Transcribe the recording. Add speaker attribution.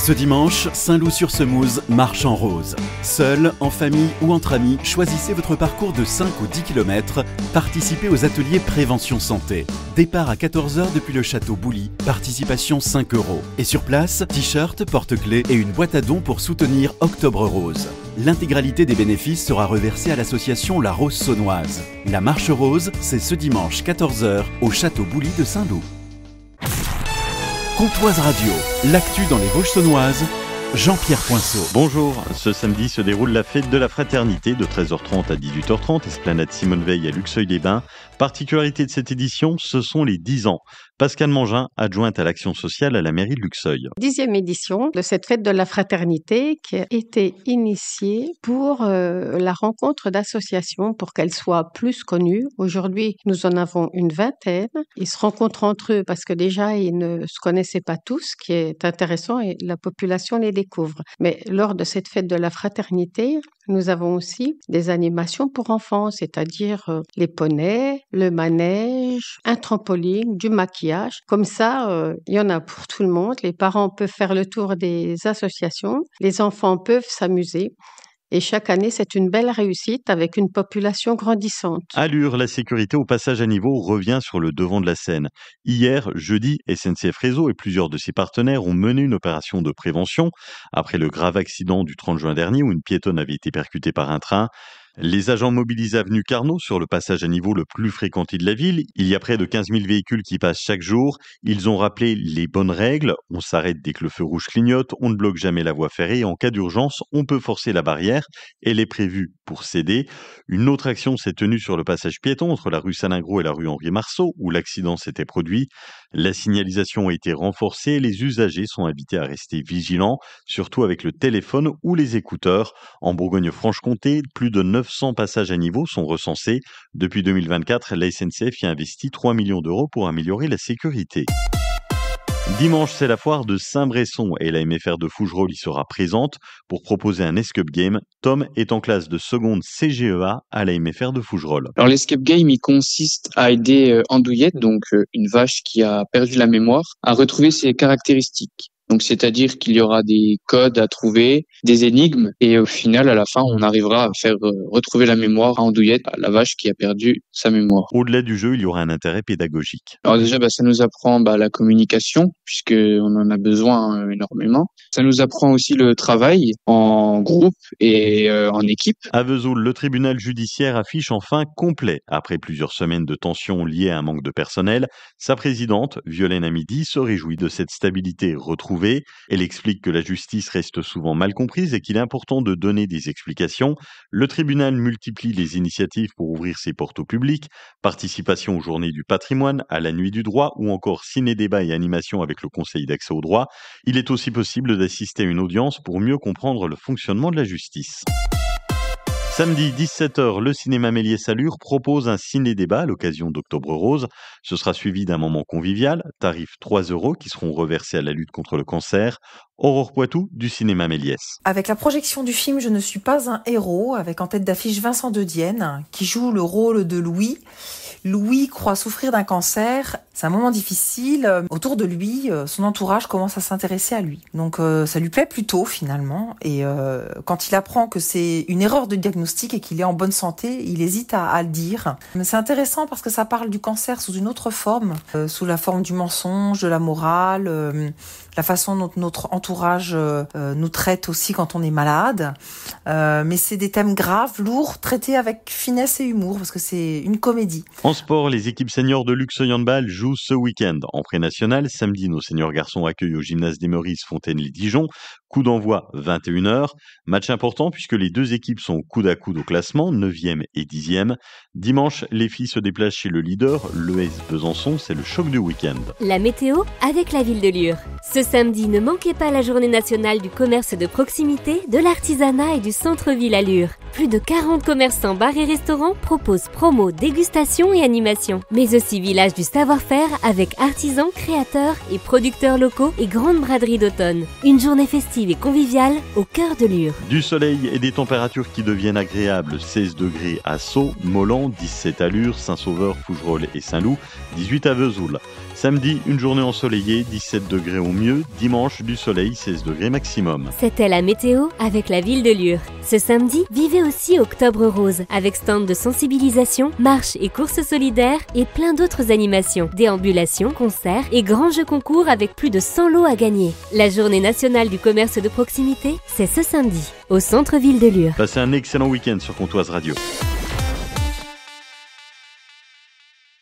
Speaker 1: Ce dimanche, Saint-Loup-sur-Semouse marche en rose. Seul, en famille ou entre amis, choisissez votre parcours de 5 ou 10 km. Participez aux ateliers Prévention Santé. Départ à 14h depuis le château Bouly. Participation 5 €. Et sur place, t-shirt, porte-clés et une boîte à dons pour soutenir Octobre Rose. L'intégralité des bénéfices sera reversée à l'association La Rose Saunoise. La marche rose, c'est ce dimanche 14h au château Bouly de Saint-Loup. Comtoise Radio, l'actu dans les Vosges saunoises, Jean-Pierre Poinceau.
Speaker 2: Bonjour, ce samedi se déroule la fête de la fraternité de 13h30 à 18h30, esplanade Simone Veil à Luxeuil-les-Bains. Particularité de cette édition, ce sont les 10 ans. Pascale Mangin, adjointe à l'action sociale à la mairie de Luxeuil.
Speaker 3: 10e édition de cette fête de la fraternité qui a été initiée pour la rencontre d'associations pour qu'elles soient plus connues. Aujourd'hui, nous en avons une vingtaine. Ils se rencontrent entre eux parce que déjà, ils ne se connaissaient pas tous, ce qui est intéressant et la population les découvre. Mais lors de cette fête de la fraternité, nous avons aussi des animations pour enfants, c'est-à-dire les poneys, le manège, un trampoline, du maquillage. Comme ça, il y en a pour tout le monde. Les parents peuvent faire le tour des associations, les enfants peuvent s'amuser. Et chaque année, c'est une belle réussite avec une population grandissante.
Speaker 2: À Lure, la sécurité au passage à niveau revient sur le devant de la scène. Hier, jeudi, SNCF Réseau et plusieurs de ses partenaires ont mené une opération de prévention après le grave accident du 30 juin dernier où une piétonne avait été percutée par un train. Les agents mobilisés avenue Carnot sur le passage à niveau le plus fréquenté de la ville. Il y a près de 15 000 véhicules qui passent chaque jour. Ils ont rappelé les bonnes règles. On s'arrête dès que le feu rouge clignote. On ne bloque jamais la voie ferrée. Et en cas d'urgence, on peut forcer la barrière. Elle est prévue pour céder. Une autre action s'est tenue sur le passage piéton entre la rue Salingro et la rue Henri Marceau où l'accident s'était produit. La signalisation a été renforcée. Les usagers sont invités à rester vigilants, surtout avec le téléphone ou les écouteurs. En Bourgogne-Franche-Comté, plus de 900 passages à niveau sont recensés. Depuis 2024, la SNCF y a investi 3 millions d'euros pour améliorer la sécurité. Dimanche, c'est la foire de Saint-Bresson et la MFR de Fougerolles y sera présente pour proposer un escape game. Tom est en classe de seconde CGEA à la MFR de Fougerolles.
Speaker 4: Alors l'escape game, il consiste à aider Andouillette, donc une vache qui a perdu la mémoire, à retrouver ses caractéristiques. Donc, c'est-à-dire qu'il y aura des codes à trouver, des énigmes, et au final, à la fin, on arrivera à faire retrouver la mémoire à Andouillette, la vache qui a perdu sa mémoire.
Speaker 2: Au-delà du jeu, il y aura un intérêt pédagogique.
Speaker 4: Alors déjà, ça nous apprend la communication, puisqu'on en a besoin énormément. Ça nous apprend aussi le travail en groupe et en équipe.
Speaker 2: À Vesoul, le tribunal judiciaire affiche enfin complet. Après plusieurs semaines de tensions liées à un manque de personnel, sa présidente, Violaine Amidi, se réjouit de cette stabilité retrouvée. Elle explique que la justice reste souvent mal comprise et qu'il est important de donner des explications. Le tribunal multiplie les initiatives pour ouvrir ses portes au public, participation aux journées du patrimoine, à la nuit du droit ou encore ciné-débat et animation avec le Conseil d'accès au droit. Il est aussi possible d'assister à une audience pour mieux comprendre le fonctionnement de la justice. Samedi 17h, le cinéma Méliès-Allure propose un ciné-débat à l'occasion d'Octobre Rose. Ce sera suivi d'un moment convivial, tarif 3 € qui seront reversés à la lutte contre le cancer. Aurore Poitou du cinéma Méliès.
Speaker 5: Avec la projection du film Je ne suis pas un héros, avec en tête d'affiche Vincent De Dienne, qui joue le rôle de Louis. Louis croit souffrir d'un cancer. C'est un moment difficile. Autour de lui, son entourage commence à s'intéresser à lui. Donc ça lui plaît plutôt finalement. Et quand il apprend que c'est une erreur de diagnostic et qu'il est en bonne santé, il hésite à le dire. Mais c'est intéressant parce que ça parle du cancer sous une autre forme, sous la forme du mensonge, de la morale, la façon dont notre entourage nous traite aussi quand on est malade. Mais c'est des thèmes graves, lourds, traités avec finesse et humour parce que c'est une comédie.
Speaker 2: En sport, les équipes seniors de Luxeuil Handball jouent ce week-end. En pré-national, samedi, nos seniors garçons accueillent au gymnase des Meurices Fontaine-les-Dijon. Coup d'envoi 21h. Match important puisque les deux équipes sont coude à coude au classement, 9e et 10e. Dimanche, les filles se déplacent chez le leader, l'ES Besançon. C'est le choc du week-end.
Speaker 6: La météo avec la ville de Lure. Ce samedi, ne manquez pas la journée nationale du commerce de proximité, de l'artisanat et du centre-ville à Lure. Plus de 40 commerçants, bars et restaurants proposent promos, dégustations et animations. Mais aussi village du savoir-faire avec artisans, créateurs et producteurs locaux et grande braderie d'automne. Une journée festive et conviviale au cœur de Lure.
Speaker 2: Du soleil et des températures qui deviennent agréables. 16 degrés à Sceaux, Molan, 17 à Lure, Saint-Sauveur, Fougerolles et Saint-Loup, 18 à Vesoul. Samedi, une journée ensoleillée, 17 degrés au mieux. Dimanche, du soleil, 16 degrés maximum.
Speaker 6: C'était la météo avec la ville de Lure. Ce samedi, vivez aussi Octobre Rose, avec stand de sensibilisation, marches et courses solidaires et plein d'autres animations, déambulations, concerts et grands jeux concours avec plus de 100 lots à gagner. La journée nationale du commerce de proximité, c'est ce samedi, au centre-ville de Lure.
Speaker 2: Passez un excellent week-end sur Comtoise Radio.